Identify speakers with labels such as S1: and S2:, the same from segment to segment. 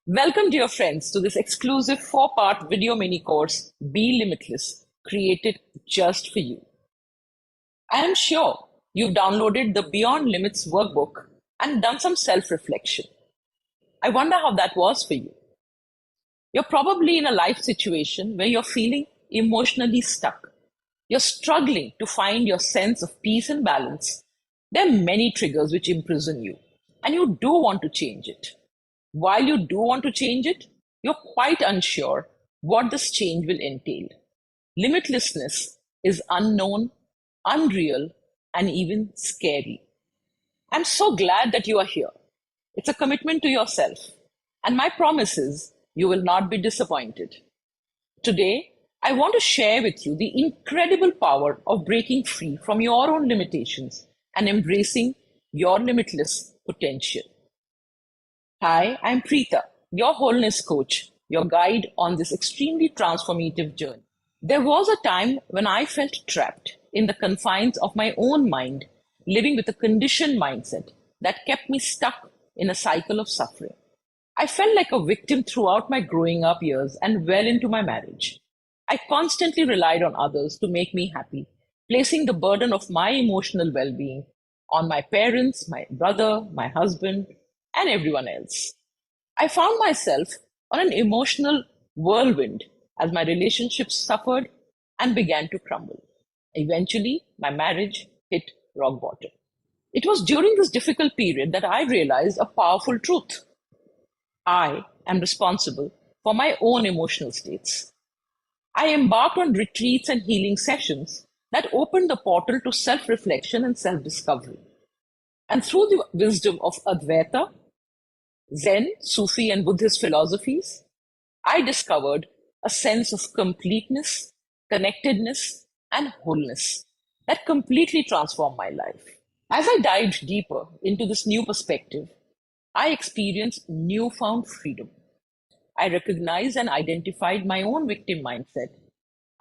S1: Welcome, dear friends, to this exclusive four-part video mini course, Be Limitless, created just for you. I am sure you've downloaded the Beyond Limits workbook and done some self-reflection. I wonder how that was for you. You're probably in a life situation where you're feeling emotionally stuck. You're struggling to find your sense of peace and balance. There are many triggers which imprison you, and you do want to change it. While you do want to change it, you're quite unsure what this change will entail. Limitlessness is unknown, unreal, and even scary. I'm so glad that you are here. It's a commitment to yourself, and my promise is you will not be disappointed. Today, I want to share with you the incredible power of breaking free from your own limitations and embracing your limitless potential. Hi, I'm Preeta, your wholeness coach, your guide on this extremely transformative journey. There was a time when I felt trapped in the confines of my own mind, living with a conditioned mindset that kept me stuck in a cycle of suffering. I felt like a victim throughout my growing up years and well into my marriage. I constantly relied on others to make me happy, placing the burden of my emotional well being on my parents, my brother, my husband, and everyone else. I found myself on an emotional whirlwind as my relationships suffered and began to crumble. Eventually, my marriage hit rock bottom. It was during this difficult period that I realized a powerful truth. I am responsible for my own emotional states. I embarked on retreats and healing sessions that opened the portal to self reflection and self discovery. And through the wisdom of Advaita, Zen, Sufi, and Buddhist philosophies, I discovered a sense of completeness, connectedness, and wholeness that completely transformed my life. As I dived deeper into this new perspective, I experienced newfound freedom. I recognized and identified my own victim mindset,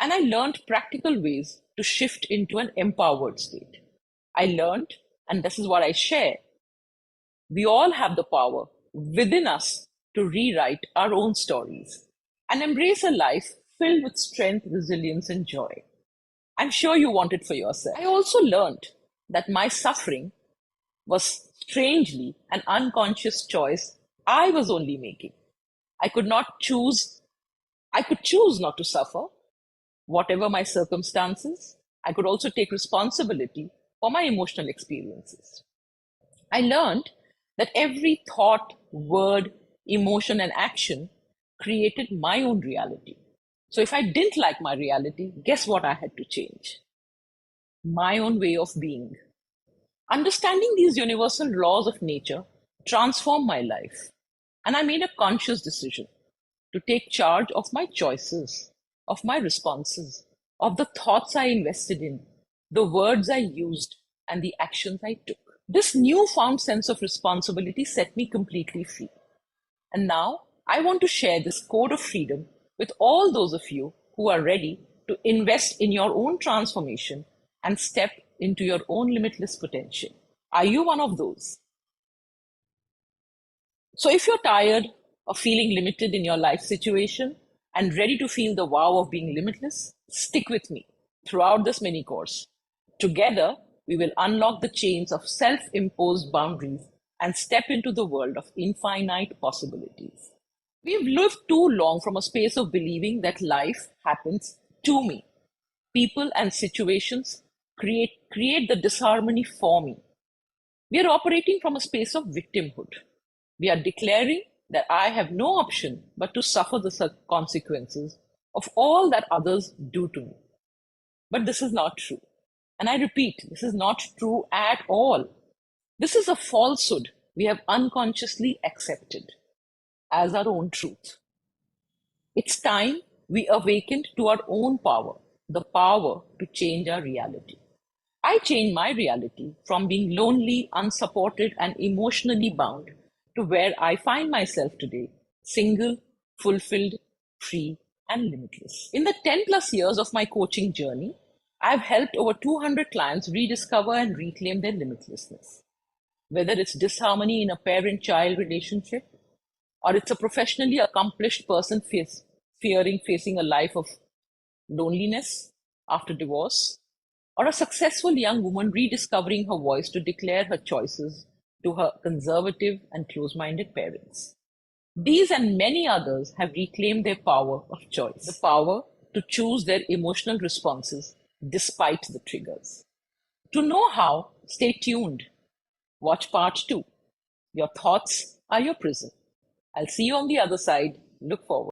S1: and I learned practical ways to shift into an empowered state. I learned, and this is what I share, we all have the power within us to rewrite our own stories and embrace a life filled with strength, resilience, and joy. I'm sure you want it for yourself. I also learned that my suffering was strangely an unconscious choice I was only making. I could not choose, I could choose not to suffer, whatever my circumstances. I could also take responsibility for my emotional experiences. I learned that every thought, word, emotion, and action created my own reality. So if I didn't like my reality, guess what I had to change? My own way of being. Understanding these universal laws of nature transformed my life, and I made a conscious decision to take charge of my choices, of my responses, of the thoughts I invested in, the words I used, and the actions I took. This newfound sense of responsibility set me completely free. And now I want to share this code of freedom with all those of you who are ready to invest in your own transformation and step into your own limitless potential. Are you one of those? So, if you're tired of feeling limited in your life situation and ready to feel the wow of being limitless, stick with me throughout this mini course. Together, we will unlock the chains of self imposed boundaries and step into the world of infinite possibilities. We've lived too long from a space of believing that life happens to me. People and situations create the disharmony for me. We are operating from a space of victimhood. We are declaring that I have no option but to suffer the consequences of all that others do to me. But this is not true. And I repeat, this is not true at all. This is a falsehood we have unconsciously accepted as our own truth. It's time we awakened to our own power, the power to change our reality. I changed my reality from being lonely, unsupported, and emotionally bound to where I find myself today, single, fulfilled, free, and limitless. In the 10 plus years of my coaching journey, I've helped over 200 clients rediscover and reclaim their limitlessness. Whether it's disharmony in a parent child relationship, or it's a professionally accomplished person fearing facing a life of loneliness after divorce, or a successful young woman rediscovering her voice to declare her choices to her conservative and close minded parents. These and many others have reclaimed their power of choice, the power to choose their emotional responses despite the triggers. To know how, stay tuned. Watch part 2. Your thoughts are your prison. I'll see you on the other side. Look forward.